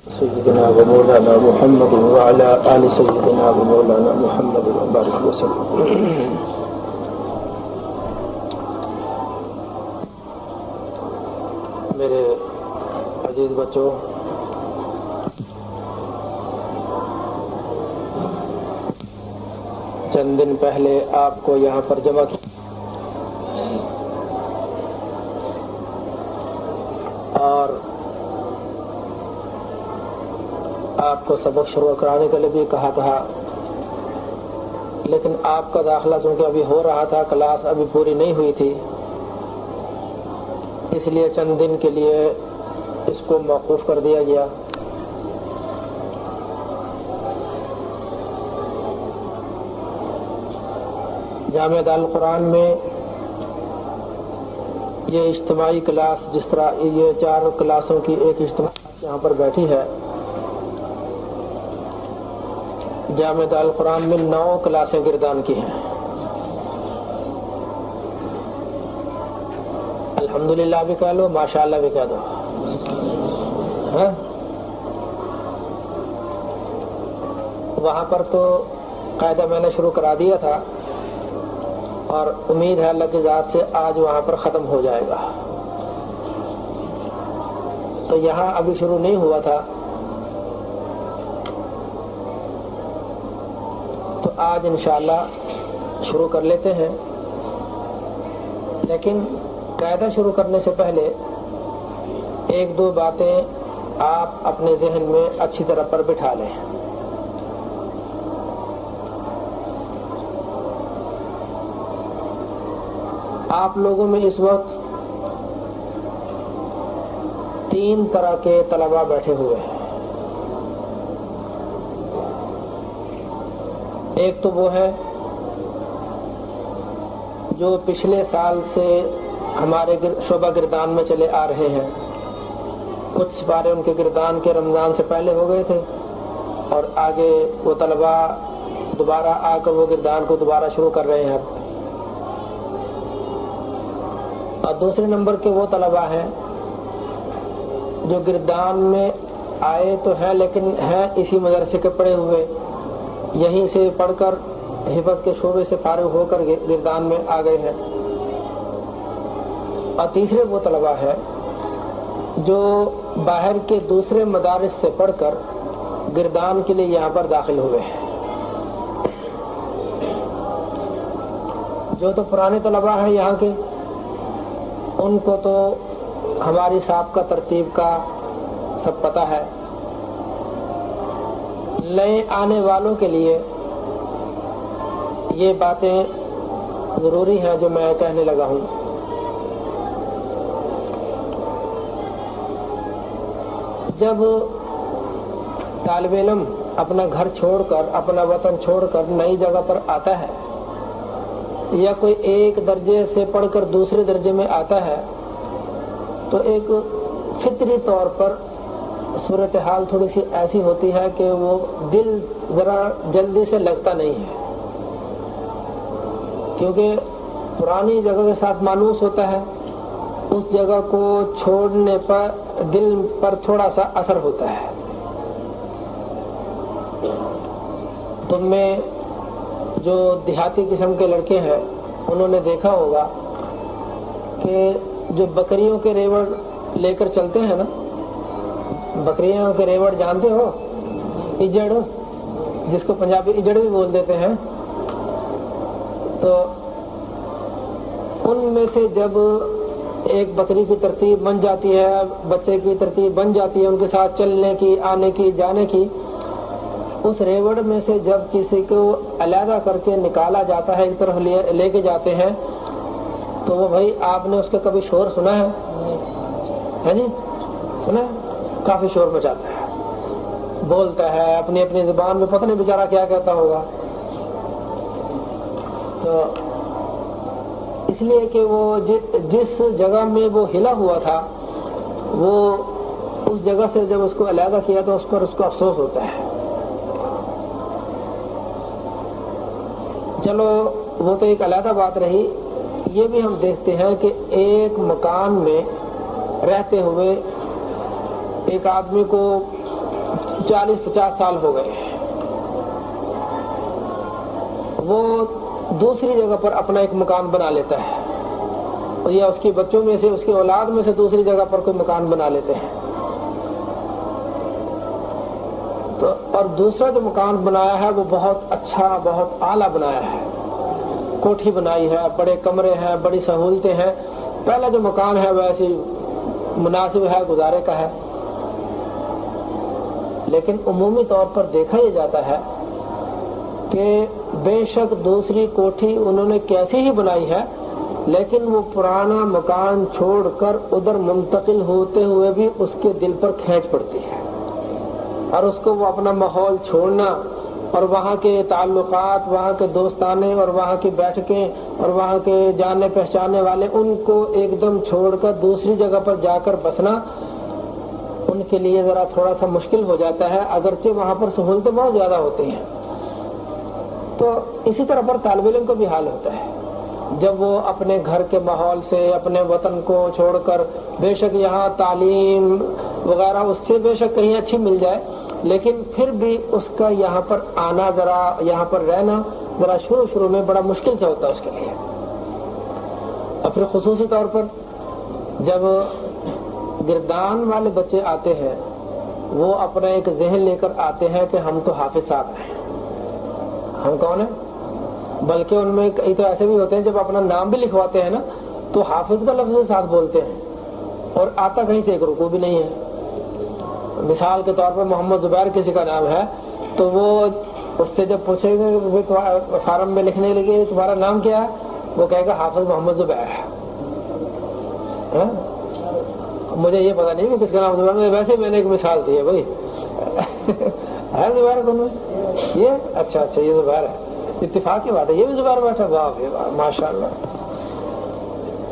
سيدنا ومولانا محمد وعلى آل سيدنا ومولانا محمد وبارك وسلم. میرے عزیز بچوں، چند دن پہلے آپ کو یہاں پر جمع کیا اور آپ کو سبق شروع کرانے کے لیے بھی کہا تھا، لیکن آپ کا داخلہ چونکہ ابھی ہو رہا تھا، کلاس ابھی پوری نہیں ہوئی تھی، اس لیے چند دن کے لیے اس کو موقوف کر دیا گیا. جامعہ دارالقرآن میں یہ اجتماعی کلاس، جس طرح یہ 4 کلاسوں کی ایک اجتماعی یہاں پر بیٹھی ہے، جامعہ دارالقرآن میں 9 کلاسیں گردان کی ہیں. الحمدللہ بھی کہہ لو، ماشاءاللہ بھی کہہ دو. وہاں پر تو قاعدہ میں نے شروع کرا دیا تھا اور امید ہے اللہ کی ذات سے آج وہاں پر ختم ہو جائے گا. تو یہاں ابھی شروع نہیں ہوا تھا، تو آج انشاءاللہ شروع کر لیتے ہیں. لیکن قاعدہ شروع کرنے سے پہلے 1-2 باتیں آپ اپنے ذہن میں اچھی طرح پر بٹھا لیں. آپ لوگوں میں اس وقت 3 طرح کے طلباء بیٹھے ہوئے ہیں. ایک تو وہ ہے جو پچھلے سال سے ہمارے شعبہ گردان میں چلے آ رہے ہیں. کچھ سپارے ان کے گردان کے رمضان سے پہلے ہو گئے تھے اور آگے وہ طلباء دوبارہ آ کر وہ گردان کو دوبارہ شروع کر رہے ہیں. اور دوسرے نمبر کے وہ طلباء ہیں جو گردان میں آئے تو ہیں لیکن ہیں اسی مدرسے کے پڑھے ہوئے، یہیں سے پڑھ کر حفظ کے شعبے سے فارغ ہو کر گردان میں آ گئے ہیں. اور تیسرے وہ طلباء ہیں جو باہر کے دوسرے مدارس سے پڑھ کر گردان کے لیے یہاں پر داخل ہوئے ہیں. جو تو پرانے طلباء ہیں یہاں کے، ان کو تو ہماری سابقہ ترتیب کا سب پتہ ہے. نئے آنے والوں کے لیے یہ باتیں ضروری ہیں جو میں کہنے لگا ہوں. جب طالب علم اپنا گھر چھوڑ کر، اپنا وطن چھوڑ کر نئی جگہ پر آتا ہے، یا کوئی ایک درجے سے پڑھ کر دوسرے درجے میں آتا ہے، تو ایک فطری طور پر صورتحال تھوڑی سی ایسی ہوتی ہے کہ وہ دل ذرا جلدی سے لگتا نہیں ہے، کیونکہ پرانی جگہ کے ساتھ مانوس ہوتا ہے. اس جگہ کو چھوڑنے پر دل پر تھوڑا سا اثر ہوتا ہے. تم میں جو دیہاتی قسم کے لڑکے ہیں انہوں نے دیکھا ہوگا کہ جو بکریوں کے ریوڑ لے کر چلتے ہیں نا، بکریوں کے ریوڑ جانتے ہو، اجڑ، جس کو پنجابی اجڑ بھی بول دیتے ہیں، تو ان میں سے جب ایک بکری کی ترتیب بن جاتی ہے، بچے کی ترتیب بن جاتی ہے، ان کے ساتھ چلنے کی، آنے کی، جانے کی، اس ریوڑ میں سے جب کسی کو علیحدہ کر کے نکالا جاتا ہے، ایک طرف لے کے جاتے ہیں، تو وہ بھائی آپ نے اس کا کبھی شور سنا ہے جی؟ سنا ہے؟ کافی شور مچاتا ہے، بولتا ہے اپنی اپنی زبان میں، پتہ نہیں بیچارہ کیا کہتا ہوگا. تو اس لیے کہ وہ جس جگہ میں وہ ہلا ہوا تھا، وہ اس جگہ سے جب اس کو علیحدہ کیا تو اس پر اس کو افسوس ہوتا ہے. چلو وہ تو ایک علیحدہ بات رہی. یہ بھی ہم دیکھتے ہیں کہ ایک مکان میں رہتے ہوئے ایک آدمی کو 40-50 سال ہو گئے ہیں، وہ دوسری جگہ پر اپنا ایک مکان بنا لیتا ہے، یا اس کے بچوں میں سے، اس کی اولاد میں سے دوسری جگہ پر کوئی مکان بنا لیتے ہیں، تو اور دوسرا جو مکان بنایا ہے وہ بہت اچھا، بہت اعلیٰ بنایا ہے، کوٹھی بنائی ہے، بڑے کمرے ہیں، بڑی سہولتیں ہیں۔ پہلا جو مکان ہے ویسے مناسب ہے، گزارے کا ہے، لیکن عمومی طور پر دیکھا یہ جاتا ہے کہ بے شک دوسری کوٹھی انہوں نے کیسی ہی بنائی ہے، لیکن وہ پرانا مکان چھوڑ کر ادھر منتقل ہوتے ہوئے بھی اس کے دل پر کھینچ پڑتی ہے، اور اس کو وہ اپنا ماحول چھوڑنا اور وہاں کے تعلقات، وہاں کے دوستانے اور وہاں کی بیٹھکیں اور وہاں کے جاننے پہچاننے والے، ان کو ایک دم چھوڑ کر دوسری جگہ پر جا کر بسنا ان کے لیے ذرا تھوڑا سا مشکل ہو جاتا ہے، اگرچہ وہاں پر سہولتیں بہت زیادہ ہوتی ہیں۔ تو اسی طرح پر طالب علم کو بھی حال ہوتا ہے، جب وہ اپنے گھر کے ماحول سے، اپنے وطن کو چھوڑ کر، بے شک یہاں تعلیم وغیرہ اس سے بے شک کہیں اچھی مل جائے، لیکن پھر بھی اس کا یہاں پر آنا، ذرا یہاں پر رہنا ذرا شروع میں بڑا مشکل سے ہوتا ہے اس کے لیے۔ اور پھر خصوصی طور پر جب گردان والے بچے آتے ہیں، وہ اپنا ایک ذہن لے کر آتے ہیں کہ ہم تو حافظ صاحب ہیں۔ ہم کون ہیں؟ بلکہ ان میں کئی تو ایسے بھی ہوتے ہیں جب اپنا نام بھی لکھواتے ہیں نا تو حافظ کا لفظ ساتھ بولتے ہیں، اور آتا کہیں سے ایک رکوع بھی نہیں ہے۔ مثال کے طور پر محمد زبیر کسی کا نام ہے تو وہ اس سے جب پوچھے گا فارم میں لکھنے لگے تمہارا نام کیا ہے، وہ کہے گا حافظ محمد زبیر ہے۔ مجھے یہ پتا نہیں کہ کس کا نام زبیر ہے، ویسے میں نے ایک مثال دی ہے بھائی ہے زبیر تم یہ اچھا یہ زبیر ہے، اتفاق کی بات ہے، یہ بھی زبیر بیٹھا، واہ ماشاء اللہ۔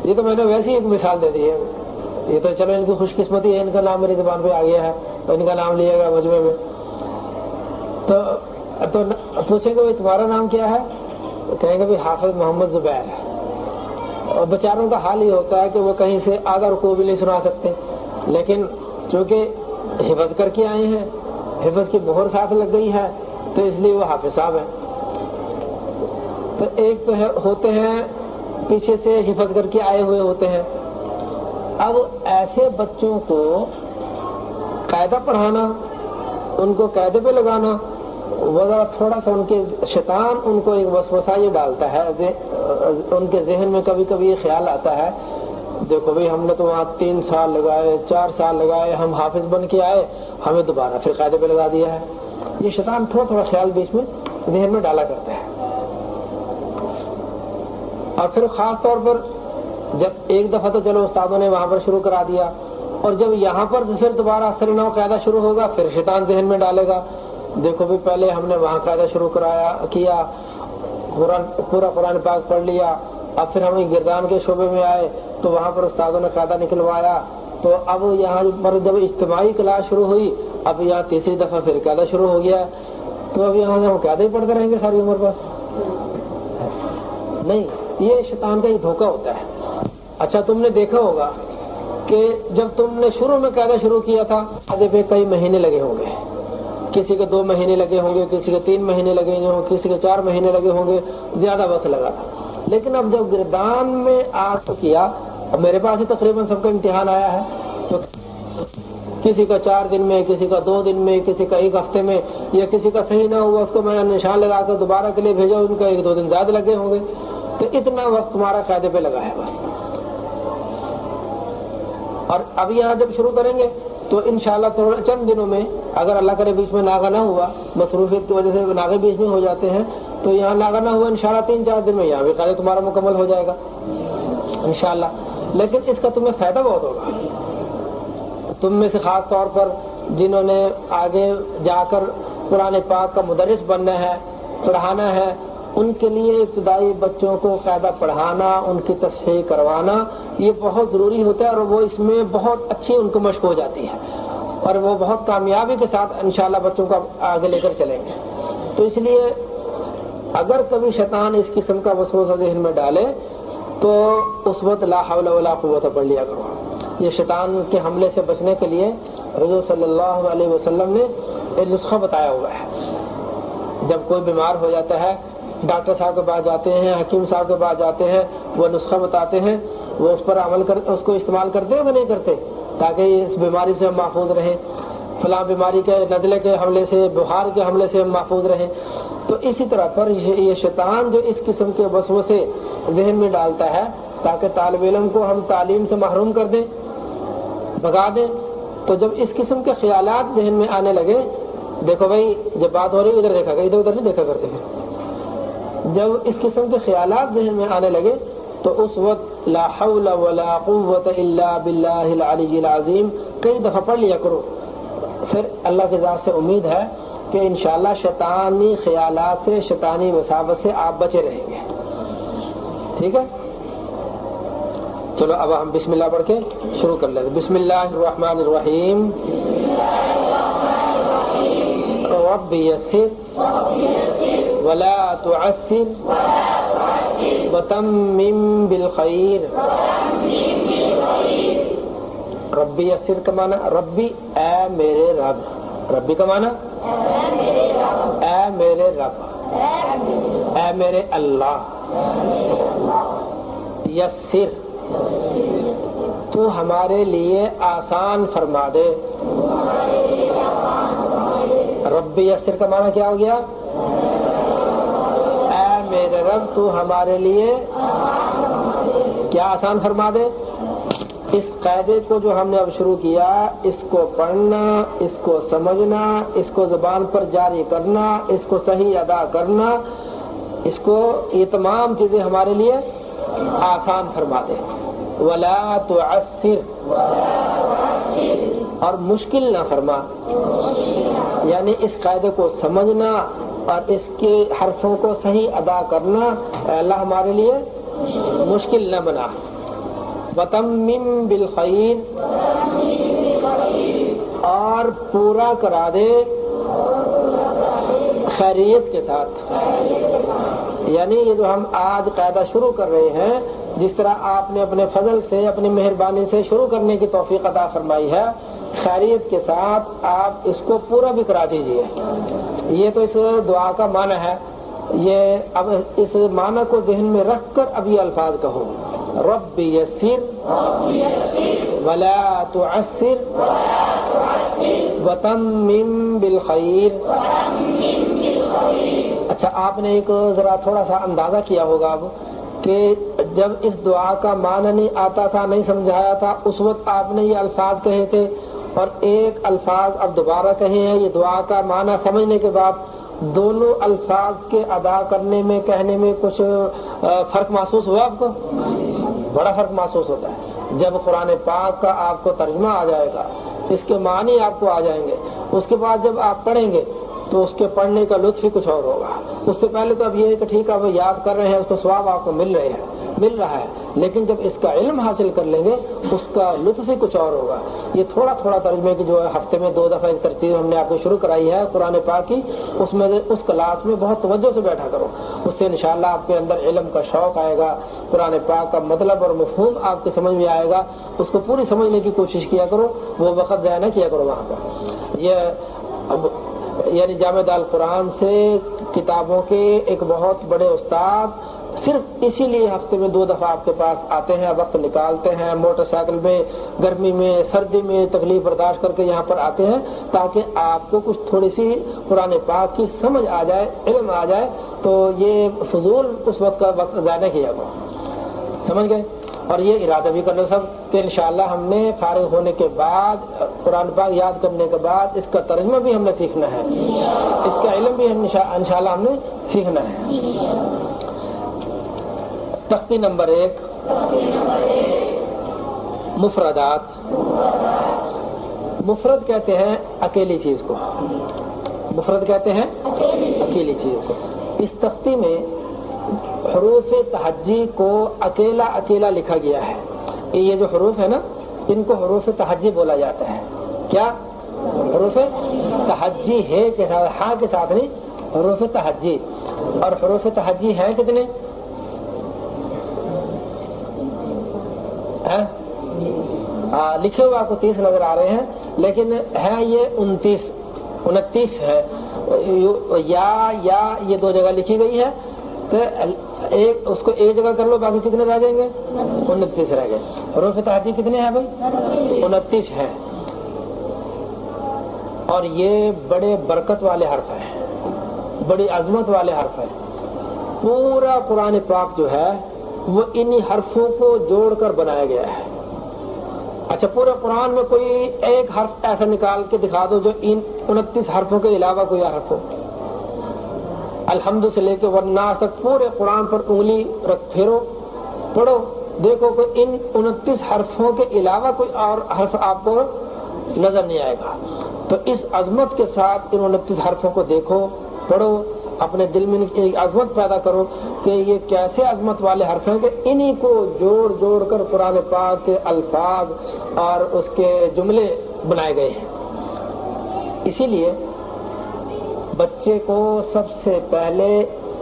یہ تو میں نے ویسے ہی ایک مثال دے دی ہے، یہ تو چلو ان کی خوش قسمتی ہے، ان کا نام میری زبان پہ آ گیا ہے تو ان کا نام لیا گیا مجمع میں۔ تو پوچھیں گے تمہارا نام کیا ہے، تو کہیں گے بھی حافظ محمد زبیر ہے۔ اور بیچاروں کا حال یہ ہوتا ہے کہ وہ کہیں سے آدھا رکوع بھی نہیں سنا سکتے، لیکن چونکہ حفظ کر کے آئے ہیں، حفظ کی مہر ساتھ لگ گئی ہے، تو اس لیے وہ حافظ صاحب ہیں۔ تو ایک تو ہوتے ہیں پیچھے سے حفظ کر کے آئے ہوئے ہوتے ہیں۔ اب ایسے بچوں کو قاعدہ پڑھانا، ان کو قاعدے پہ لگانا، وہ ذرا تھوڑا سا ان کے شیطان ان کو ایک وسوسہ یہ ڈالتا ہے، ان کے ذہن میں کبھی کبھی یہ خیال آتا ہے دیکھو بھائی ہم نے تو وہاں 3 سال لگائے، 4 سال لگائے، ہم حافظ بن کے آئے، ہمیں دوبارہ پھر قاعدے پہ لگا دیا ہے۔ یہ شیطان تھوڑا تھوڑا خیال بیچ میں ذہن میں ڈالا کرتا ہے۔ اور پھر خاص طور پر جب ایک دفعہ تو چلو استادوں نے وہاں پر شروع کرا دیا، اور جب یہاں پر پھر دوبارہ اثر نو قاعدہ شروع ہوگا، پھر شیطان ذہن میں ڈالے گا دیکھو بھی پہلے ہم نے وہاں قاعدہ شروع کیا، پورا قرآن پاک پڑھ لیا، اب پھر ہم گردان کے شعبے میں آئے تو وہاں پر استادوں نے قاعدہ نکلوایا، تو اب یہاں پر جب اجتماعی کلاس شروع ہوئی، اب یہاں تیسری دفعہ پھر قاعدہ شروع ہو گیا، تو اب یہاں سے ہم قاعدہ ہی پڑھتے رہیں گے ساری عمر بس؟ نہیں، یہ شیطان کا ہی دھوکہ ہوتا ہے۔ اچھا تم نے دیکھا ہوگا کہ جب تم نے شروع میں قاعدہ شروع کیا تھا، قاعدے پہ کئی مہینے لگے ہوں گے، کسی کے 2 مہینے لگے ہوں گے، کسی کے 3 مہینے لگے ہوں گے، کسی کے 4 مہینے لگے ہوں گے، زیادہ وقت لگا تھا۔ لیکن اب جب گردان میں آ کیا، اب میرے پاس ہی تقریباً سب کا امتحان آیا ہے، تو کسی کا 4 دن میں، کسی کا 2 دن میں، کسی کا 1 ہفتے میں، یا کسی کا صحیح نہ ہوا اس کو میں نے نشان لگا کر دوبارہ کے لیے بھیجا، ان کا 1-2 دن زیادہ لگے ہوں گے، تو اتنا وقت تمہارا قاعدے پہ لگا ہے بس۔ اور اب یہاں جب شروع کریں گے تو انشاءاللہ چند دنوں میں، اگر اللہ کرے بیچ میں ناغہ نہ ہوا، مصروفیت کی وجہ سے ناغے بیچ میں ہو جاتے ہیں، تو یہاں ناغہ نہ ہوا انشاءاللہ 3-4 دن میں یہاں بھی قاعدہ تمہارا مکمل ہو جائے گا انشاءاللہ۔ لیکن اس کا تمہیں فائدہ بہت ہوگا۔ تم میں سے خاص طور پر جنہوں نے آگے جا کر قرآن پاک کا مدرس بننا ہے، پڑھانا ہے، ان کے لیے ابتدائی بچوں کو قاعدہ پڑھانا، ان کی تصحیح کروانا، یہ بہت ضروری ہوتا ہے، اور وہ اس میں بہت اچھی ان کو مشق ہو جاتی ہے، اور وہ بہت کامیابی کے ساتھ انشاءاللہ بچوں کو آگے لے کر چلیں گے۔ تو اس لیے اگر کبھی شیطان اس قسم کا وسوسہ ذہن میں ڈالے تو اس وقت لا حول ولا قوت پڑھ لیا کرو۔ یہ شیطان کے حملے سے بچنے کے لیے حضور صلی اللہ علیہ وسلم نے ایک نسخہ بتایا ہوا ہے. جب کوئی بیمار ہو جاتا ہے ڈاکٹر صاحب کے پاس جاتے ہیں, حکیم صاحب کے پاس جاتے ہیں, وہ نسخہ بتاتے ہیں, وہ اس پر عمل کرتے, اس کو استعمال کرتے ہیں کہ نہیں کرتے, تاکہ اس بیماری سے ہم محفوظ رہیں, فلاں بیماری کے نزلے کے حملے سے, بخار کے حملے سے ہم محفوظ رہیں. تو اسی طرح پر یہ شیطان جو اس قسم کے وسوسے ذہن میں ڈالتا ہے تاکہ طالب علم کو ہم تعلیم سے محروم کر دیں, بھگا دیں, تو جب اس قسم کے خیالات ذہن میں آنے لگے, دیکھو بھائی جب بات ہو رہی ادھر دیکھا گیا, ادھر ادھر نہیں دیکھا کرتے ہیں, جب اس قسم کے خیالات ذہن میں آنے لگے تو اس وقت لا حول ولا قوت الا باللہ العلی العظیم کئی دفعہ پڑھ لیا کرو. پھر اللہ کی ذات سے امید ہے کہ انشاءاللہ شیطانی خیالات سے, شیطانی وساوس سے آپ بچے رہیں گے. ٹھیک ہے, چلو اب ہم بسم اللہ پڑھ کے شروع کر لیں. بسم اللہ الرحمن الرحیم. رب یسر ولا تعسر وتمم بالخیر. ربی یسر کا معنی ربی اے میرے رب, ربی کا معنی اے میرے رب, اے میرے اللہ. یسر تو ہمارے لیے آسان فرما دے. ربی یسر کا معنی کیا ہو گیا؟ اے میرے رب تو ہمارے لیے کیا آسان فرما دے. اس قاعدے کو جو ہم نے اب شروع کیا, اس کو پڑھنا, اس کو سمجھنا, اس کو زبان پر جاری کرنا, اس کو صحیح ادا کرنا, اس کو, یہ تمام چیزیں ہمارے لیے آسان فرما دے. ولا تعسر اور مشکل نہ فرما, یعنی اس قاعدے کو سمجھنا اور اس کے حرفوں کو صحیح ادا کرنا اے اللہ ہمارے لیے مشکل نہ بنا. وتمم بالخیر اور پورا کرا دے خیریت کے ساتھ. یعنی یہ جو ہم آج قاعدہ شروع کر رہے ہیں, جس طرح آپ نے اپنے فضل سے, اپنی مہربانی سے شروع کرنے کی توفیق عطا فرمائی ہے, خیریت کے ساتھ آپ اس کو پورا بھی کرا دیجئے. یہ تو اس دعا کا معنی ہے. یہ اب اس معنی کو ذہن میں رکھ کر اب یہ الفاظ کہو. رب یسر ولا تعسر وتمم بالخیر. اچھا, آپ نے ایک ذرا تھوڑا سا اندازہ کیا ہوگا اب کہ جب اس دعا کا معنی نہیں آتا تھا, نہیں سمجھایا تھا, اس وقت آپ نے یہ الفاظ کہے تھے, اور ایک الفاظ اب دوبارہ کہے ہیں. یہ دعا کا معنی سمجھنے کے بعد دونوں الفاظ کے ادا کرنے میں, کہنے میں کچھ فرق محسوس ہوا آپ کو؟ بڑا فرق محسوس ہوتا ہے. جب قرآن پاک کا آپ کو ترجمہ آ جائے گا, اس کے معنی آپ کو آ جائیں گے, اس کے بعد جب آپ پڑھیں گے تو اس کے پڑھنے کا لطف ہی کچھ اور ہوگا. اس سے پہلے تو اب یہ ہے کہ ٹھیک ہے آپ یاد کر رہے ہیں, اس کو ثواب آپ کو مل رہا ہے, لیکن جب اس کا علم حاصل کر لیں گے اس کا لطف ہی کچھ اور ہوگا. یہ تھوڑا تھوڑا ترجمے کی جو ہے ہفتے میں 2 دفعہ ایک ترتیب ہم نے آپ کو شروع کرائی ہے قرآن پاک کی, اس میں اس کلاس میں بہت توجہ سے بیٹھا کرو. اس سے انشاءاللہ آپ کے اندر علم کا شوق آئے گا, قرآن پاک کا مطلب اور مفہوم آپ کی سمجھ میں آئے گا. اس کو پوری سمجھنے کی کوشش کیا کرو, وہ وقت ضائع نہ کیا کرو وہاں پر. یہ یعنی جامع القرآن سے کتابوں کے ایک بہت بڑے استاد صرف اسی لیے ہفتے میں 2 دفعہ آپ کے پاس آتے ہیں, وقت نکالتے ہیں, موٹر سائیکل میں, گرمی میں, سردی میں تکلیف برداشت کر کے یہاں پر آتے ہیں تاکہ آپ کو کچھ تھوڑی سی قرآن پاک کی سمجھ آ جائے, علم آ جائے. تو یہ فضول اس وقت کا وقت ضائع نہ کیا گیا, سمجھ گئے. اور یہ ارادہ بھی کر لو سب کہ انشاءاللہ ہم نے فارغ ہونے کے بعد, قرآن پاک یاد کرنے کے بعد اس کا ترجمہ بھی ہم نے سیکھنا ہے, اس کا علم بھی انشاءاللہ ہم نے سیکھنا ہے. تختی نمبر 1 مفردات. مفرد کہتے ہیں اکیلی چیز کو, مفرد کہتے ہیں اکیلی چیز کو. اس تختی میں حروف تہجی کو اکیلا اکیلا لکھا گیا ہے. یہ جو حروف ہے نا, ان کو حروف تہجی بولا جاتا ہے. کیا حروف تہجی ہے کے ساتھ, ہاں کے ساتھ نہیں, حروف تہجی. اور حروف تہجی ہیں کتنے؟ لکھے ہوئے آپ کو 30 نظر آ رہے ہیں, لیکن ہے یہ 29. 29 ہے. یا یہ 2 جگہ لکھی گئی ہے تو اس کو ایک جگہ کر لو، باقی کتنے رہ جائیں گے؟ 29 رہ گئے. حروف تحجی کتنے ہیں بھائی؟ 29 ہیں. اور یہ بڑے برکت والے حرف ہیں، بڑی عظمت والے حرف ہیں. پورا قرآن پاک جو ہے وہ انہی حرفوں کو جوڑ کر بنایا گیا ہے. اچھا، پورے قرآن میں کوئی ایک حرف ایسا نکال کے دکھا دو جو ان 29 حرفوں کے علاوہ کوئی حرف ہو. الحمد سے لے کے والناس تک پورے قرآن پر انگلی رکھ پھیرو، پڑھو، دیکھو کہ ان 29 حرفوں کے علاوہ کوئی اور حرف آپ کو نظر نہیں آئے گا. تو اس عظمت کے ساتھ ان 29 حرفوں کو دیکھو، پڑھو، اپنے دل میں ایک عظمت پیدا کرو کہ یہ کیسے عظمت والے حرف ہیں کہ انہی کو جوڑ جوڑ کر قرآن پاک کے الفاظ اور اس کے جملے بنائے گئے ہیں. اسی لیے بچے کو سب سے پہلے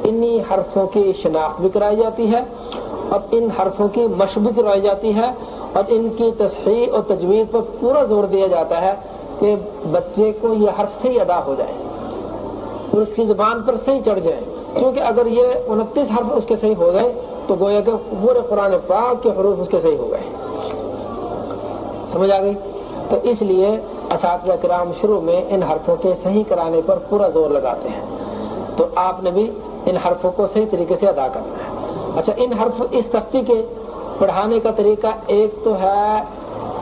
انہی حرفوں کی شناخت بھی کرائی جاتی ہے اور ان حرفوں کی مشق بھی کروائی جاتی ہے اور ان کی تصحیح اور تجوید پر پورا زور دیا جاتا ہے کہ بچے کو یہ حرف صحیح ادا ہو جائے اور اس کی زبان پر صحیح چڑھ جائے. کیونکہ اگر یہ 29 حرف اس کے صحیح ہو گئے تو گویا کہ پورے قرآن پاک کے حروف اس کے صحیح ہو گئے. سمجھ آ گئی؟ تو اس لیے اساتذہ کرام شروع میں ان حرفوں کے صحیح کرانے پر پورا زور لگاتے ہیں. تو آپ نے بھی ان حرفوں کو صحیح طریقے سے ادا کرنا ہے. اچھا، ان حرف اس تختی کے پڑھانے کا طریقہ ایک تو ہے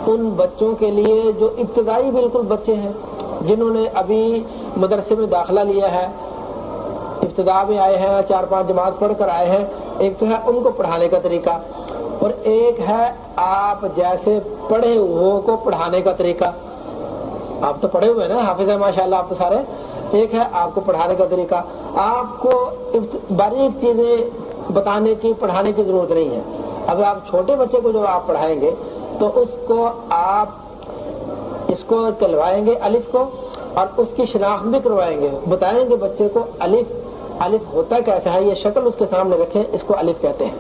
ان بچوں کے لیے جو ابتدائی بالکل بچے ہیں، جنہوں نے ابھی مدرسے میں داخلہ لیا ہے، ابتدا میں آئے ہیں، 4-5 جماعت پڑھ کر آئے ہیں. ایک تو ہے ان کو پڑھانے کا طریقہ، اور ایک ہے آپ جیسے پڑھے ہوئے کو پڑھانے کا طریقہ. آپ تو پڑھے ہوئے نا، حافظ ہیں ماشاءاللہ آپ تو سارے. ایک ہے آپ کو پڑھانے کا طریقہ. آپ کو باریک چیزیں بتانے کی، پڑھانے کی ضرورت نہیں ہے. اب آپ چھوٹے بچے کو جو آپ پڑھائیں گے تو اس کو چلوائیں گے الف کو، اور اس کی شناخت بھی کروائیں گے. بتائیں گے بچے کو الف ہوتا کیسا ہے، یہ شکل اس کے سامنے رکھیں، اس کو الف کہتے ہیں.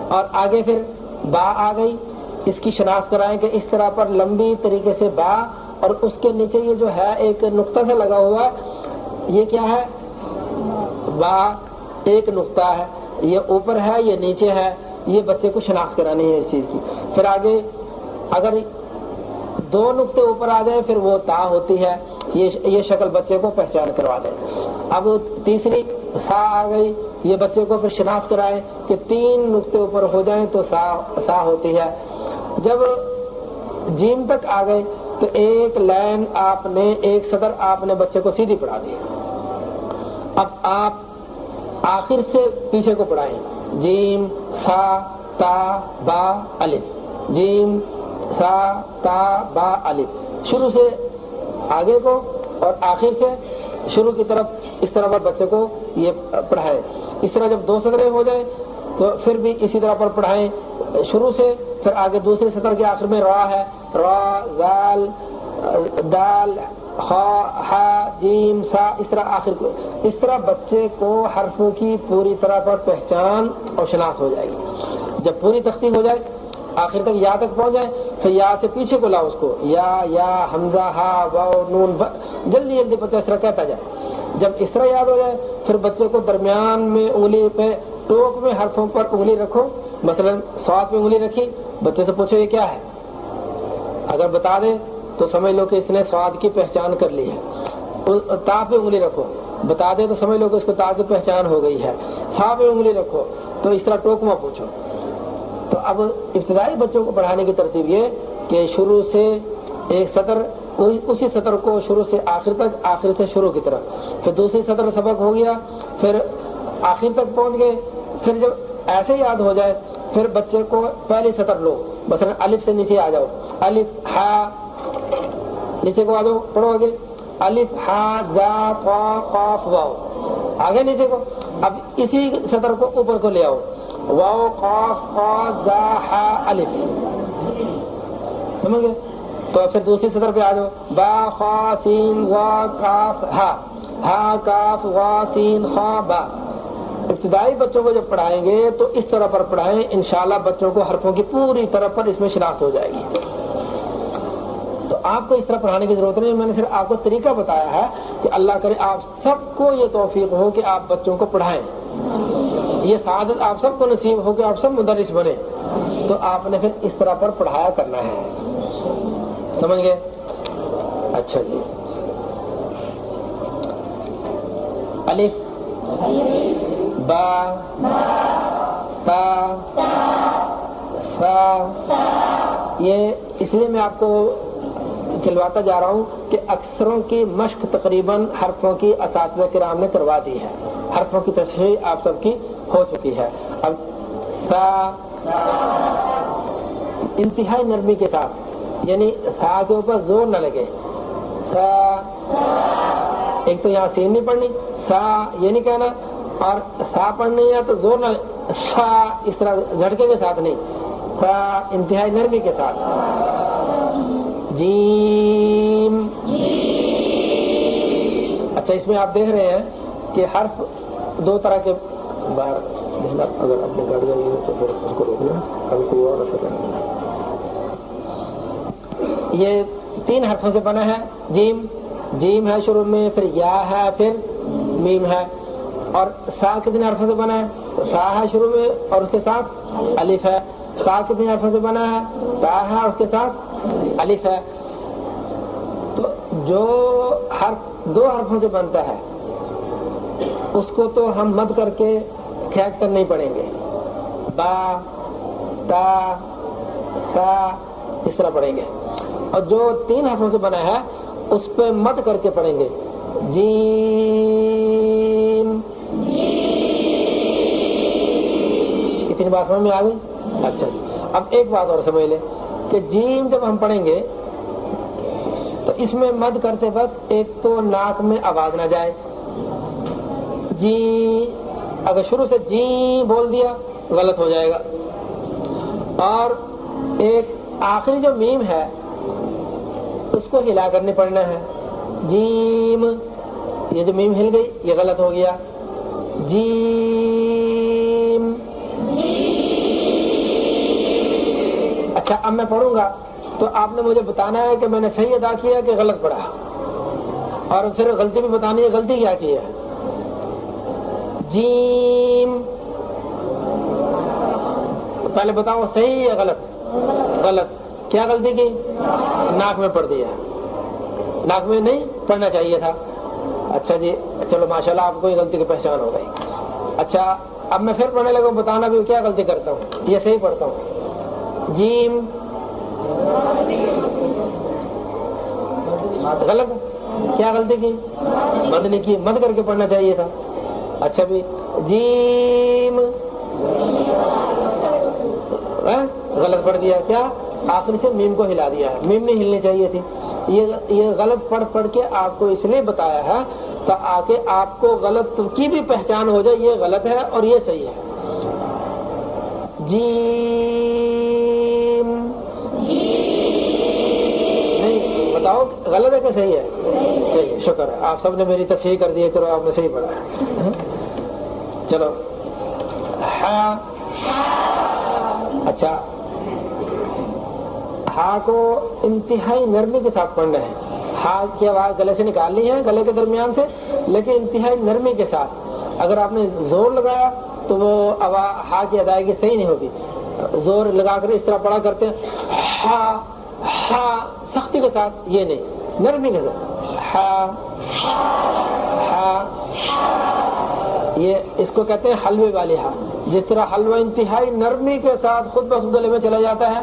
اور آگے پھر با آ گئی، اس کی شناخت کرائیں کہ اس طرح پر لمبی طریقے سے با، اور اس کے نیچے یہ جو ہے ایک نقطہ سے لگا ہوا، یہ کیا ہے؟ با ایک نقطہ ہے، یہ اوپر ہے، یہ نیچے ہے. یہ بچے کو شناخت کرانی ہے اس چیز کی. پھر آگے اگر 2 نقطے اوپر آ جائے پھر وہ تا ہوتی ہے. یہ شکل بچے کو پہچان کروا دیں. اب تیسری سا آ گئی، یہ بچے کو پھر شناخت کرائیں کہ 3 نقطے اوپر ہو جائیں تو سا ہوتی ہے. جب جیم تک آ گئے تو ایک لائن ایک سطر آپ نے بچے کو سیدھی پڑھا دی. اب آپ آخر سے پیچھے کو پڑھائیں، جیم سا تا با الف، جیم سا تا با الف، شروع سے آگے کو اور آخر سے شروع کی طرف. اس طرح پر بچے کو یہ پڑھائے. اس طرح جب 2 سطریں ہو جائیں تو پھر بھی اسی طرح پر پڑھائیں شروع سے. پھر آگے دوسرے سطر کے آخر میں را ہے، را زال دال خا ہا جیم سا، اس طرح آخر کو. اس طرح بچے کو حرفوں کی پوری طرح پر پہچان اور شناخت ہو جائے گی. جب پوری تختی ہو جائے، آخر تک یا تک پہنچ جائے، پھر یا سے پیچھے کو لاؤ اس کو، یا حمزہ ہا واو نون، جلدی جلدی بچہ اس طرح کہتا جائے. جب اس طرح یاد ہو جائے پھر بچے کو درمیان میں انگلی پہ ٹوک میں حرفوں پر انگلی رکھو. مثلا صاد میں انگلی رکھی، بچے سے پوچھو یہ کیا ہے، اگر بتا دے تو سمجھ لو کہ اس نے صاد کی پہچان کر لی ہے. تا پہ انگلی رکھو، بتا دے تو سمجھ لو کہ اس کو تا کی پہچان ہو گئی ہے. فا پہ انگلی رکھو تو اس طرح ٹوکما پوچھو. تو اب ابتدائی بچوں کو پڑھانے کی ترتیب یہ کہ شروع سے ایک سطر، اسی سطر کو شروع سے آخر تک، آخر سے شروع کی طرف. پھر دوسری سطر سبق ہو گیا، پھر آخر تک پہنچ گئے. پھر جب ایسے یاد ہو جائے پھر بچے کو پہلی سطر لو، مثلا الف سے نیچے آ جاؤ، الف ہا، نیچے کو آ جاؤ، پڑھو آگے، الف ہا زا قا قاف واو، آگے نیچے کو. اب اسی سطر کو اوپر کو لے آؤ، واو قاف قا زا ہا الف، سمجھ گئے؟ تو پھر دوسری سطر پہ آ جاؤ، با خا سین وا کاف ہا، ہا کاف وا سین خا با. ابتدائی بچوں کو جب پڑھائیں گے تو اس طرح پر پڑھائیں، انشاءاللہ بچوں کو حرفوں کی پوری طرح پر اس میں شناخت ہو جائے گی. تو آپ کو اس طرح پڑھانے کی ضرورت نہیں، میں نے صرف آپ کو طریقہ بتایا ہے کہ اللہ کرے آپ سب کو یہ توفیق ہو کہ آپ بچوں کو پڑھائیں، یہ سعادت آپ سب کو نصیب ہو کہ آپ سب مدرس بنے، تو آپ نے پھر اس طرح پر پڑھایا کرنا ہے، سمجھ گئے؟ اچھا جی، الف با تا سا، یہ اس لیے میں آپ کو کھلواتا جا رہا ہوں کہ اکثروں کی مشق تقریباً حرفوں کی اساتذہ کرام نے کروا دی ہے، حرفوں کی تصحیح آپ سب کی ہو چکی ہے۔ اب سا انتہائی نرمی کے ساتھ، یعنی سا کے اوپر زور نہ لگے، سا ایک تو یہاں سین نہیں پڑھنی، سا یہ نہیں کہنا، اور سا پڑھنی ہے تو زور نہ، سا اس طرح جھٹکے کے ساتھ نہیں، سا انتہائی نرمی کے ساتھ۔ جیم، اچھا اس میں آپ دیکھ رہے ہیں کہ حرف دو طرح کے، باہر دیکھنا اگر اپنے گاڑی آئی ہے تو پھر اس کو روکنا، ابھی کوئی اور اثر نہیں۔ یہ تین حرفوں سے بنا ہے، جیم، جیم ہے شروع میں، پھر یا ہے، پھر میم ہے، اور سا کتنے حرفوں سے بنا ہے؟ سا ہے شروع میں اور اس کے ساتھ الف ہے، تا کتنے حرفوں سے بنا ہے؟ تا ہے اور اس کے ساتھ الف ہے۔ تو جو حرف دو حرفوں سے بنتا ہے اس کو تو ہم مد کر کے کھینچ کر نہیں پڑھیں گے، با تا سا اس طرح پڑھیں گے، اور جو تین حرفوں سے بنا ہے اس پہ مد کر کے پڑھیں گے، جیم۔ اتنی بات سمجھ میں آ گئی؟ اچھا، اب ایک بات اور سمجھ لیں کہ جیم جب ہم پڑھیں گے تو اس میں مد کرتے وقت ایک تو ناک میں آواز نہ جائے، جی اگر شروع سے جی بول دیا غلط ہو جائے گا، اور ایک آخری جو میم ہے اس کو ہلا کر نہیں پڑھنا ہے، جیم، یہ جو میم ہل گئی یہ غلط ہو گیا، جیم۔ اچھا اب میں پڑھوں گا تو آپ نے مجھے بتانا ہے کہ میں نے صحیح ادا کیا کہ غلط پڑھا، اور پھر غلطی بھی بتانی ہے، غلطی کیا کی ہے۔ جیم، پہلے بتاؤ صحیح یا غلط؟ غلط۔ کیا غلطی کی؟ ناک میں پڑھ دیا، ناک میں نہیں پڑھنا چاہیے تھا۔ اچھا جی چلو ماشاءاللہ آپ کو یہ غلطی کی پہچان ہو گئی۔ اچھا اب میں پھر پڑھنے لگا، بتانا بھی کیا غلطی کرتا ہوں، یہ صحیح پڑھتا ہوں۔ جیم غلط، کیا غلطی کی؟ مد نہیں کی، مد کر کے پڑھنا چاہیے تھا۔ اچھا بھی جیم غلط پڑھ دیا، کیا آخری سے میم کو ہلا دیا ہے، میم نہیں ہلنی چاہیے تھی۔ یہ غلط پڑھ پڑھ کے آپ کو اس لیے بتایا ہے تاکہ آپ کو غلط کی بھی پہچان ہو جائے، یہ غلط ہے اور یہ صحیح ہے۔ جیم، نہیں بتاؤ غلط ہے کہ صحیح ہے؟ صحیح، شکر ہے آپ سب نے میری تصحیح کر دی ہے، چلو آپ نے صحیح پڑھا۔ چلو ہاں، اچھا ہا کو انتہائی نرمی کے ساتھ پڑھنا ہے، ہا کی آواز گلے سے نکالنی ہے، گلے کے درمیان سے، لیکن انتہائی نرمی کے ساتھ۔ اگر آپ نے زور لگایا تو وہ ہا کی ادائیگی صحیح نہیں ہوگی، زور لگا کر اس طرح پڑھا کرتے ہیں، ہا ہا سختی کے ساتھ، یہ نہیں، نرمی کے ساتھ، ہا ہا، یہ اس کو کہتے ہیں حلوے والی ہا۔ جس طرح حلوہ انتہائی نرمی کے ساتھ خود بخود گلے میں چلا جاتا ہے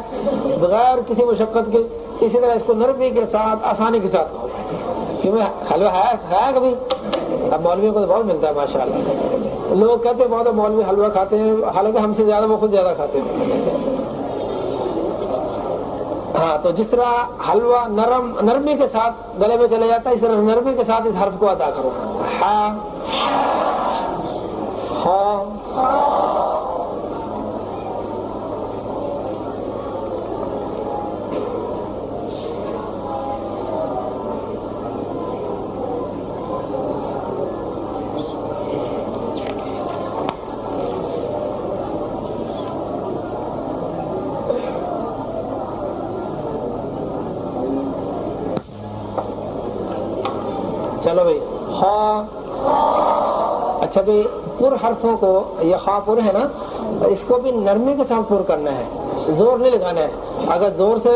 بغیر کسی مشقت کے، اسی طرح اس کو نرمی کے ساتھ آسانی کے ساتھ، کیونکہ حلوہ ہے کبھی، اب مولویوں کو تو بہت ملتا ہے ماشاءاللہ، لوگ کہتے ہیں بہت مولوی حلوہ کھاتے ہیں، حالانکہ ہم سے زیادہ وہ خود زیادہ کھاتے ہیں۔ ہاں تو جس طرح حلوہ نرمی کے ساتھ گلے میں چلا جاتا ہے، اس طرح نرمی کے ساتھ اس حرف کو ادا کرو، ہا ہا۔ چلو بھائی خا. اچھا بھائی پر حرفوں کو، یہ خا پر ہے نا، اس کو بھی نرمی کے ساتھ پر کرنا ہے، زور نہیں لگانا ہے. اگر زور سے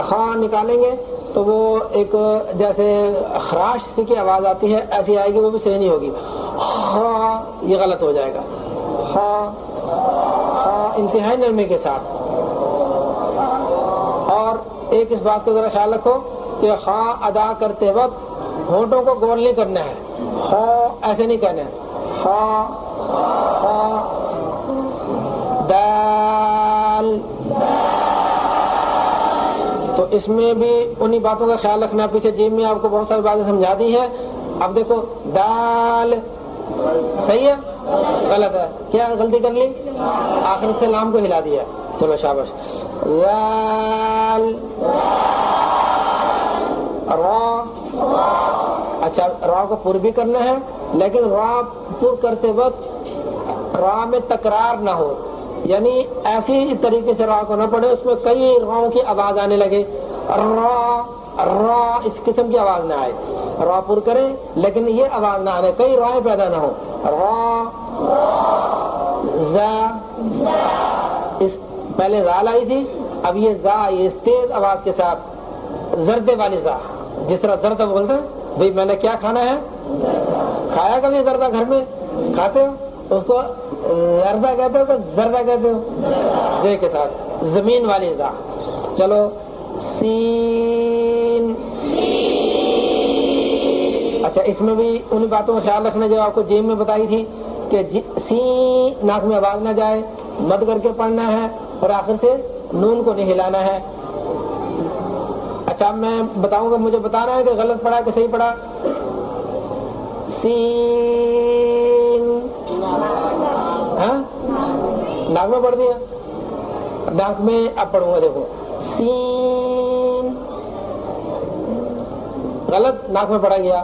خا نکالیں گے تو وہ ایک جیسے خراش سی کی آواز آتی ہے ایسی آئے گی، وہ بھی صحیح نہیں ہوگی. خا یہ غلط ہو جائے گا. خا خا انتہائی نرمی کے ساتھ. اور ایک اس بات کا ذرا خیال رکھو کہ خا ادا کرتے وقت ہونٹوں کو گول نہیں کرنا ہے، خا ایسے نہیں کہنا ہے. خا خا دال. تو اس میں بھی انہی باتوں کا خیال رکھنا. پیچھے جیم میں آپ کو بہت ساری باتیں سمجھا دی ہیں. اب دیکھو دال صحیح ہے غلط ہے، کیا غلطی کر لی؟ آخر سے لام کو ہلا دیا. چلو شاباش. دال را. اچھا را کو پر بھی کرنا ہے، لیکن را پر کرتے وقت را میں تکرار نہ ہو، یعنی ایسی طریقے سے را کو نہ پڑھے اس میں کئی راؤں کی آواز آنے لگے. را را اس قسم کی آواز نہ آئے. را پر کریں لیکن یہ آواز نہ آنے، کئی رائیں پیدا نہ ہو. را زا. اس پہلے زال آئی تھی، اب یہ زا آئی اس تیز آواز کے ساتھ، زردے والی زا. جس طرح زردہ بولتے ہیں بھئی میں نے کیا کھانا ہے، کھایا کبھی زردہ گھر میں کھاتے ہو؟ اس کو زردہ کہتے ہو کہ زردہ کہتے ہو؟ زے کے ساتھ زمین والی زا. چلو سین. اچھا اس میں بھی انہی باتوں کا خیال رکھنا جو آپ کو جیم میں بتائی تھی کہ سین ناک میں آواز نہ جائے، مد کر کے پڑھنا ہے اور آخر سے نون کو نہیں ہلانا ہے. اچھا میں بتاؤں گا، مجھے بتانا ہے کہ غلط پڑھا کہ صحیح پڑھا. سین ہاں ناک میں پڑھ دیا، ناک میں اب پڑھوں گا. دیکھو سین غلط ناک میں پڑھا گیا،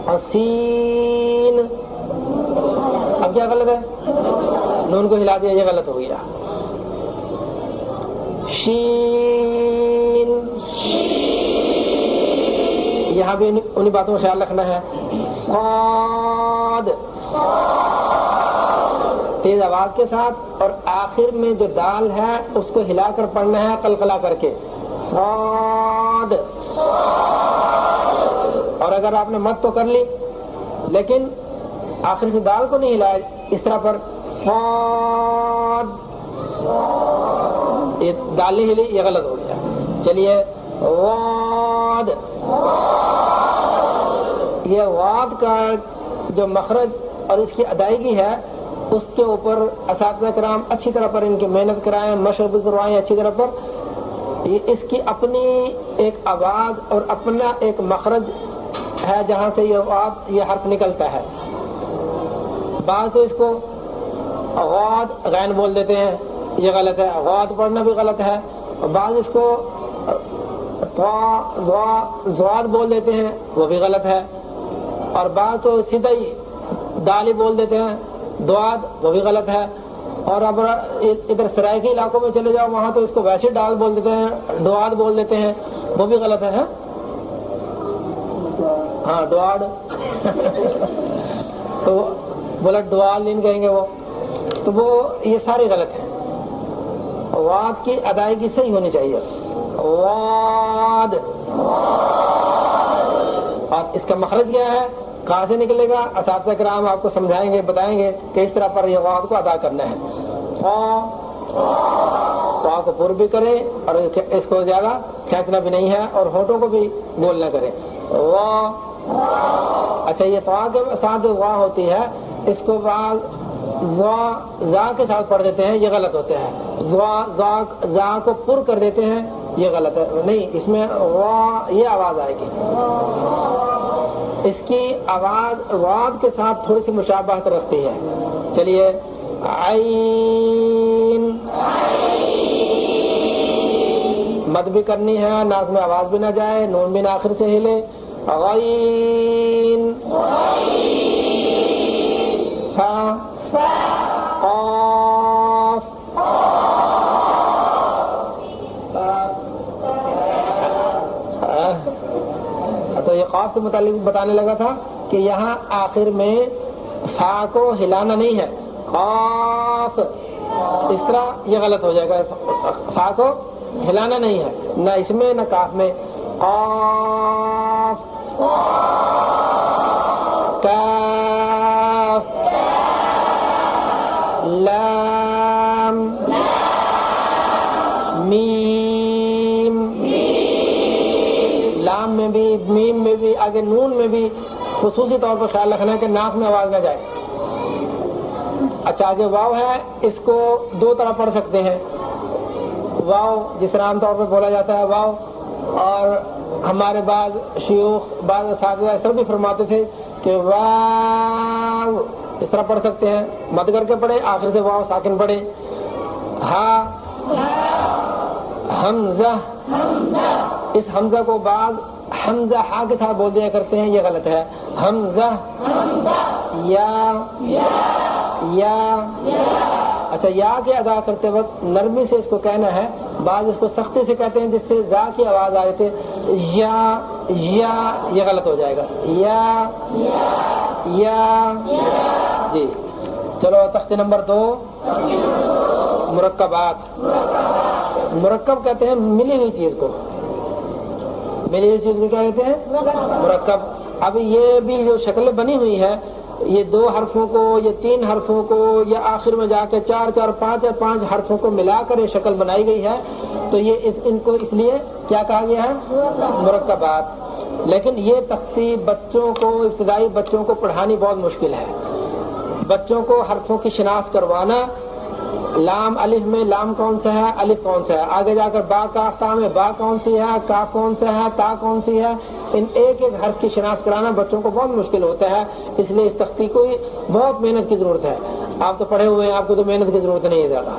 اور سین اب کیا غلط ہے؟ نون کو ہلا دیا، یہ غلط ہو گیا. شین. یہاں بھی انہی باتوں کا خیال رکھنا ہے. صاد تیز آواز کے ساتھ، اور آخر میں جو دال ہے اس کو ہلا کر پڑھنا ہے، قلقلہ کر کے. صاد. اور اگر آپ نے مد تو کر لی لیکن آخر سے دال کو نہیں ہلایا اس طرح پر صاد، یہ دال نہیں ہلی، یہ غلط ہو گیا. چلیے واد. یہ واد کا جو مخرج اور اس کی ادائیگی ہے اس کے اوپر اساتذہ کرام اچھی طرح پر ان کی محنت کرائیں، مشق کروائیں اچھی طرح پر. اس کی اپنی ایک آواز اور اپنا ایک مخرج ہے جہاں سے یہ حرف نکلتا ہے. بعض تو اس کو غاد غین بول دیتے ہیں، یہ غلط ہے. غاد پڑھنا بھی غلط ہے. بعض اس کو زواد بول دیتے ہیں، وہ بھی غلط ہے. اور بعض تو سیدھا ہی دال بول دیتے ہیں، دواد، وہ بھی غلط ہے. اور اب ادھر سرائکی علاقوں میں چلے جاؤ وہاں تو اس کو ویسے ڈال بول دیتے ہیں، ڈواد بول دیتے ہیں، وہ بھی غلط ہے. ہاں ڈواد تو بولا ڈوال نہیں کہیں گے وہ، تو وہ یہ سارے غلط ہیں. واد کی ادائیگی صحیح ہونی چاہیے. واد. اور اس کا مخرج کیا ہے، کہاں سے نکلے گا، اساتذہ کرام آپ کو سمجھائیں گے، بتائیں گے کہ اس طرح پر یہ واد کو ادا کرنا ہے. پا کو پر بھی کریں اور اس کو زیادہ کھینچنا بھی نہیں ہے، اور ہونٹوں کو بھی گول نہ کریں. وا. اچھا یہ فا کے ساتھ جو وا ہوتی ہے اس کو زا کے ساتھ پڑھ دیتے ہیں، یہ غلط ہوتے ہیں. زا کو پر کر دیتے ہیں، یہ غلط ہے. نہیں، اس میں وا یہ آواز آئے گی. اس کی آواز واد کے ساتھ تھوڑی سی مشابہت رکھتی ہے. چلیے عین. مد بھی کرنی ہے، ناک میں آواز بھی نہ جائے، نون بھی نہ آخر سے ہلے. غین. فا. قاف. تو یہ قاف کے متعلق بتانے لگا تھا کہ یہاں آخر میں فا کو ہلانا نہیں ہے، قاف اس طرح یہ غلط ہو جائے گا، فا کو ہلانا نہیں ہے، نہ اس میں نہ کاف میں، قاف کاف لام میم، لام میں بھی میم میں بھی آگے نون میں بھی خصوصی طور پر خیال رکھنا ہے کہ ناک میں آواز نہ جائے۔ اچھا آگے واو ہے، اس کو دو طرح پڑھ سکتے ہیں، واو جس طرح عام طور پہ بولا جاتا ہے واو، اور ہمارے بعض شیوخ بعض اساتذہ اس طرح بھی فرماتے تھے کہ واو اس طرح پڑھ سکتے ہیں، مد کر کے پڑھے، آخر سے واو ساکن پڑھے۔ ہا حمزہ، اس حمزہ کو بعض حمزہ ہا کے ساتھ بول دیا کرتے ہیں، یہ غلط ہے، حمزہ یا اچھا یا کے ادا کرتے وقت نرمی سے اس کو کہنا ہے، بعض اس کو سختی سے کہتے ہیں جس سے زا کی آواز آ جاتی ہے، یا یہ غلط ہو جائے گا، یا جی۔ چلو تخت نمبر 2 مرکبات۔ مرکب کہتے ہیں ملی ہوئی چیز کو، ملی ہوئی چیز کو کیا کہتے ہیں؟ مرکب۔ اب یہ بھی جو شکل بنی ہوئی ہے، یہ 2 حرفوں کو، یہ 3 حرفوں کو، یا آخر میں جا کے 4 5 حرفوں کو ملا کر یہ شکل بنائی گئی ہے، تو یہ ان کو اس لیے کیا کہا گیا ہے؟ مرکبات۔ لیکن یہ تختی بچوں کو، ابتدائی بچوں کو پڑھانی بہت مشکل ہے، بچوں کو حرفوں کی شناخت کروانا، لام الف میں لام کون سا ہے، الف کون سا ہے، آگے جا کر با کاف تا میں با کون سی ہے، کاف کون سا ہے، تا کون سی ہے، ان ایک ایک حرف کی شناخت کرانا بچوں کو بہت مشکل ہوتا ہے، اس لیے اس تختی کو بہت محنت کی ضرورت ہے۔ آپ تو پڑھے ہوئے ہیں، آپ کو تو محنت کی ضرورت نہیں ہے زیادہ۔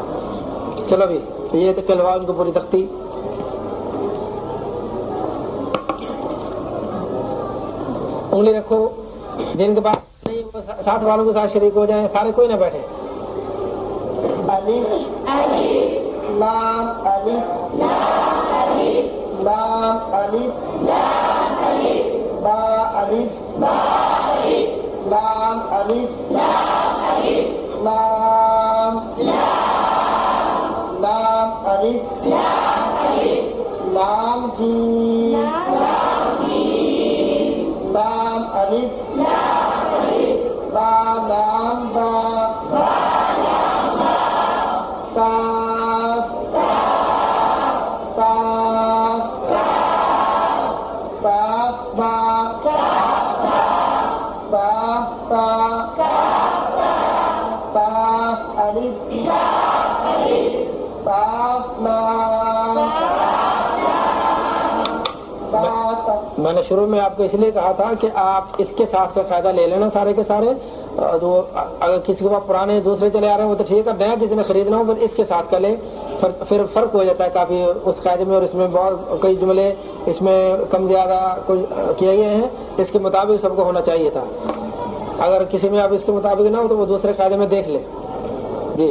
چلو بھی یہ تو کلوا ان کو پوری تختی۔ انگلی رکھو، جن کے پاس نہیں وہ ساتھ والوں کے ساتھ شریک ہو جائیں، سارے کوئی نہ بیٹھے۔ الف لام الف لام الف با الف لام الف لام لام الف لام جیم لام الف با لام با صاد صاد صاد با با با الف میں نے شروع میں آپ کو اس لیے کہا تھا کہ آپ اس کے ساتھ کا فائدہ لے لینا سارے کے سارے، اگر کسی کے پاس پرانے دوسرے چلے آ رہے ہیں وہ تو ٹھیک ہے، نیا کسی نے خریدنا ہو پھر اس کے ساتھ کا لے، پھر فرق ہو جاتا ہے کافی اس قاعدے میں، اور اس میں بہت کئی جملے اس میں کم زیادہ کیے گئے ہیں، اس کے مطابق سب کو ہونا چاہیے تھا۔ اگر کسی میں اب اس کے مطابق نہ ہو تو وہ دوسرے قاعدے میں دیکھ لے۔ جی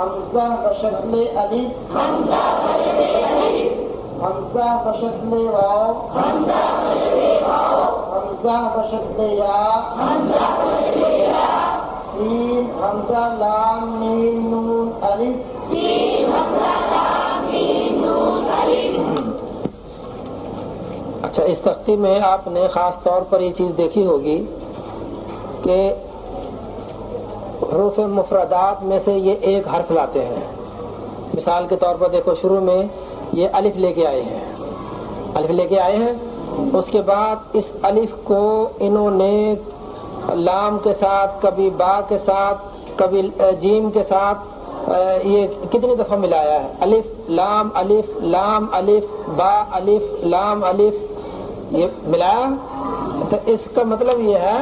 حمزہ بشکل الف، حمزہ بشکل واو، حمزہ بشکل یا، سین حمزہ لام میم نون الف، اچھا اس تختی میں آپ نے خاص طور پر یہ چیز دیکھی ہوگی کہ حروف مفردات میں سے یہ ایک حرف لاتے ہیں. مثال کے طور پر دیکھو شروع میں یہ الف لے کے آئے ہیں، الف لے کے آئے ہیں، اس کے بعد اس الف کو انہوں نے لام کے ساتھ، کبھی با کے ساتھ، کبھی جیم کے ساتھ یہ کتنی دفعہ ملایا ہے؟ الف لام الف لام الف با الف لام الف یہ ملایا. تو اس کا مطلب یہ ہے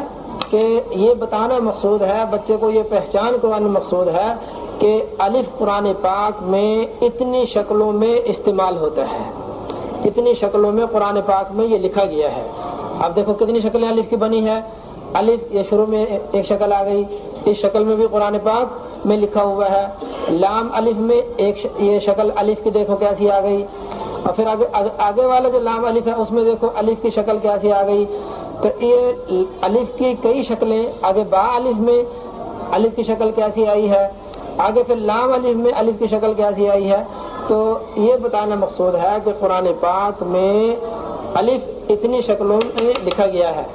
کہ یہ بتانا مقصود ہے، بچے کو یہ پہچان کروانا مقصود ہے کہ الف قرآن پاک میں اتنی شکلوں میں استعمال ہوتا ہے، اتنی شکلوں میں قرآن پاک میں یہ لکھا گیا ہے. اب دیکھو کتنی شکلیں الف کی بنی ہے. الف یہ شروع میں ایک شکل آ گئی، اس شکل میں بھی قرآن پاک میں لکھا ہوا ہے. لام الف میں ایک یہ شکل الف کی دیکھو کیسی آ گئی، اور پھر آگے والا جو لام الف ہے اس میں دیکھو الف کی شکل کیسی آ گئی. تو یہ الف کی کئی شکلیں. آگے با الف میں الف کی شکل کیسی آئی ہے، آگے پھر لام الف میں الف کی شکل کیسی آئی ہے. تو یہ بتانا مقصود ہے کہ قرآن پاک میں الف اتنی شکلوں میں لکھا گیا ہے.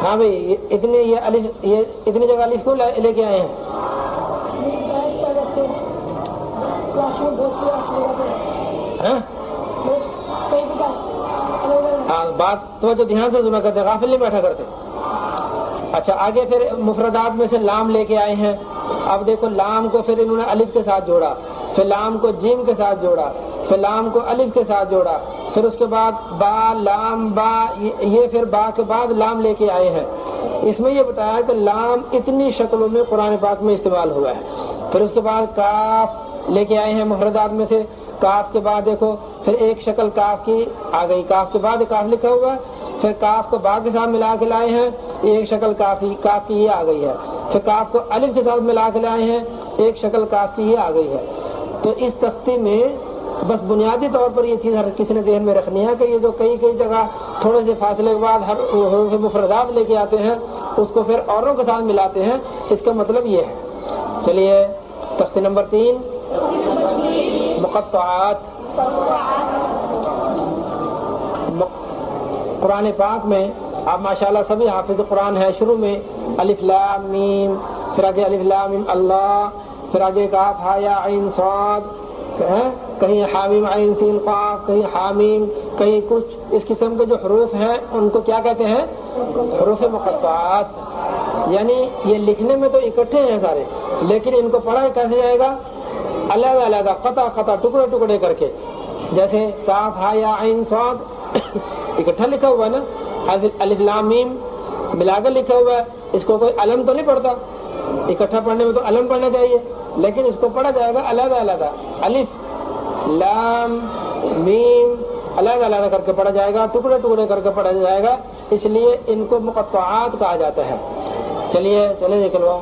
ہاں بھائی یہ اتنی جگہ الف کو لے کے آئے ہیں. ہیں؟ ہاں بات تو دھیان سے سنا کرتے، غافل نہیں بیٹھا کرتے. اچھا آگے پھر مفردات میں سے لام لے کے آئے ہیں. اب دیکھو لام کو پھر انہوں نے الف کے ساتھ جوڑا، پھر لام کو جیم کے ساتھ جوڑا، پھر لام کو الف کے ساتھ جوڑا، پھر اس کے بعد با لام با، یہ پھر با کے بعد لام لے کے آئے ہیں. اس میں یہ بتایا کہ لام اتنی شکلوں میں قرآن پاک میں استعمال ہوا ہے. پھر اس کے بعد کاف لے کے آئے ہیں مفردات میں سے. کاف کے بعد دیکھو پھر ایک شکل کاف کی آ گئی، کاف کے بعد کاف لکھا ہوا ہے. پھر کاف کو با کے ساتھ ملا کے لائے ہیں، ایک شکل کاف کی یہ آ گئی ہے. پھر کاف کو الف کے ساتھ ملا کے لائے ہیں، ایک شکل کاف کی یہ آ گئی ہے. تو اس تختی میں بس بنیادی طور پر یہ چیز ہر کسی نے ذہن میں رکھنی ہے کہ یہ جو کئی جگہ تھوڑے سے فاصلے کے بعد ہر مفردات لے کے آتے ہیں، اس کو پھر اوروں کے ساتھ ملاتے ہیں، اس کا مطلب یہ ہے. چلیے تختی نمبر 3 مقطعات. قرآن پاک میں آپ ماشاءاللہ سبھی حافظ قرآن ہے. شروع میں الف لام میم، پھر آگے الف لام میم اللہ، پھر آگے کاف ہا یا عین صاد، کہیں حامیم عین سین قاف، کہیں حامیم، کہیں کچھ اس قسم کے جو حروف ہیں ان کو کیا کہتے ہیں؟ حروف مقطعات. یعنی یہ لکھنے میں تو اکٹھے ہیں سارے، لیکن ان کو پڑھا کیسے جائے گا؟ علیحدہ علیحدہ قطع ٹکڑے ٹکڑے کر کے. جیسے کاف ہا یا عین صاد اکٹھا لکھا ہوا ہے نا، الف لام میم ملا کر لکھا ہوا ہے، اس کو کوئی علم تو نہیں پڑھتا. اکٹھا پڑھنے میں تو علم پڑھنا چاہیے، لیکن اس کو پڑھا جائے گا علیحدہ علیحدہ. الف لام میم علیحدہ علیحدہ کر کے پڑھا جائے گا، ٹکڑے ٹکڑے کر کے پڑھا جائے گا، اس لیے ان کو مقطعات کہا جاتا ہے. چلیے دیکھ لو.